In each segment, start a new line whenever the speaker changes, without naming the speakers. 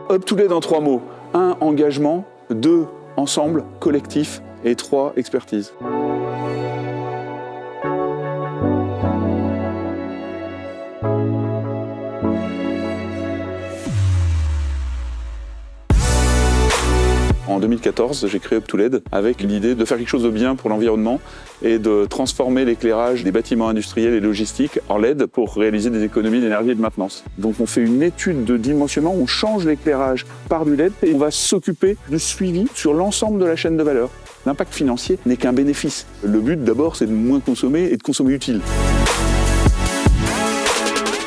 UpToLED en 3 mots. 1, engagement. 2, ensemble, collectif. Et 3, expertise. En 2014, j'ai créé UpToLED avec l'idée de faire quelque chose de bien pour l'environnement et de transformer l'éclairage des bâtiments industriels et logistiques en LED pour réaliser des économies d'énergie et de maintenance. Donc on fait une étude de dimensionnement, on change l'éclairage par du LED et on va s'occuper du suivi sur l'ensemble de la chaîne de valeur. L'impact financier n'est qu'un bénéfice. Le but d'abord, c'est de moins consommer et de consommer utile.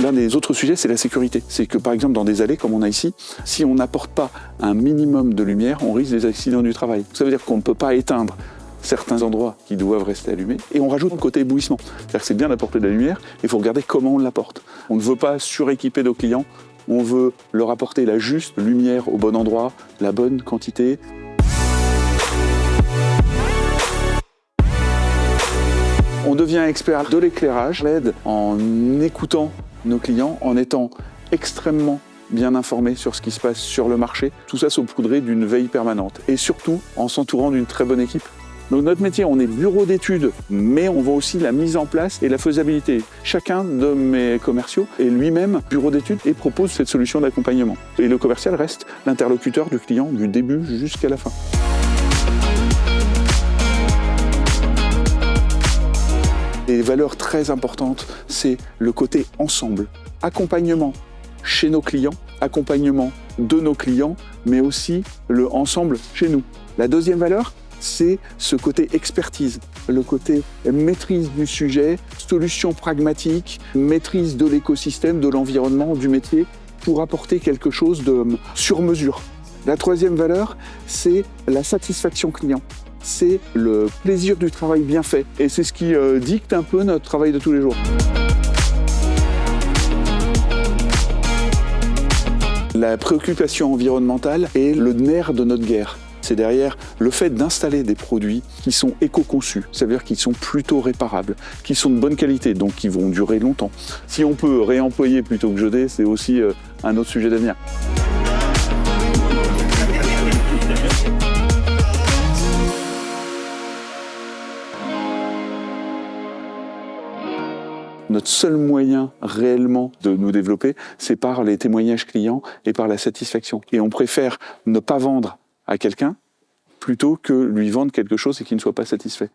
L'un des autres sujets, c'est la sécurité. C'est que par exemple, dans des allées comme on a ici, si on n'apporte pas un minimum de lumière, on risque des accidents du travail. Ça veut dire qu'on ne peut pas éteindre certains endroits qui doivent rester allumés. Et on rajoute le côté éblouissement. C'est-à-dire que c'est bien d'apporter de la lumière, mais il faut regarder comment on l'apporte. On ne veut pas suréquiper nos clients, on veut leur apporter la juste lumière au bon endroit, la bonne quantité. On devient expert de l'éclairage LED en écoutant nos clients, en étant extrêmement bien informés sur ce qui se passe sur le marché. Tout ça saupoudré d'une veille permanente et surtout en s'entourant d'une très bonne équipe. Donc notre métier, on est bureau d'études, mais on voit aussi la mise en place et la faisabilité. Chacun de mes commerciaux est lui-même bureau d'études et propose cette solution d'accompagnement. Et le commercial reste l'interlocuteur du client du début jusqu'à la fin. Des valeurs très importantes, c'est le côté ensemble. Accompagnement chez nos clients, accompagnement de nos clients, mais aussi le ensemble chez nous. La deuxième valeur, c'est ce côté expertise, le côté maîtrise du sujet, solution pragmatique, maîtrise de l'écosystème, de l'environnement, du métier, pour apporter quelque chose de sur mesure. La troisième valeur, c'est la satisfaction client. C'est le plaisir du travail bien fait. Et c'est ce qui dicte un peu notre travail de tous les jours. La préoccupation environnementale est le nerf de notre guerre. C'est derrière le fait d'installer des produits qui sont éco-conçus, ça veut dire qu'ils sont plutôt réparables, qui sont de bonne qualité, donc qui vont durer longtemps. Si on peut réemployer plutôt que jeter, c'est aussi un autre sujet d'avenir. Notre seul moyen réellement de nous développer, c'est par les témoignages clients et par la satisfaction. Et on préfère ne pas vendre à quelqu'un plutôt que lui vendre quelque chose et qu'il ne soit pas satisfait.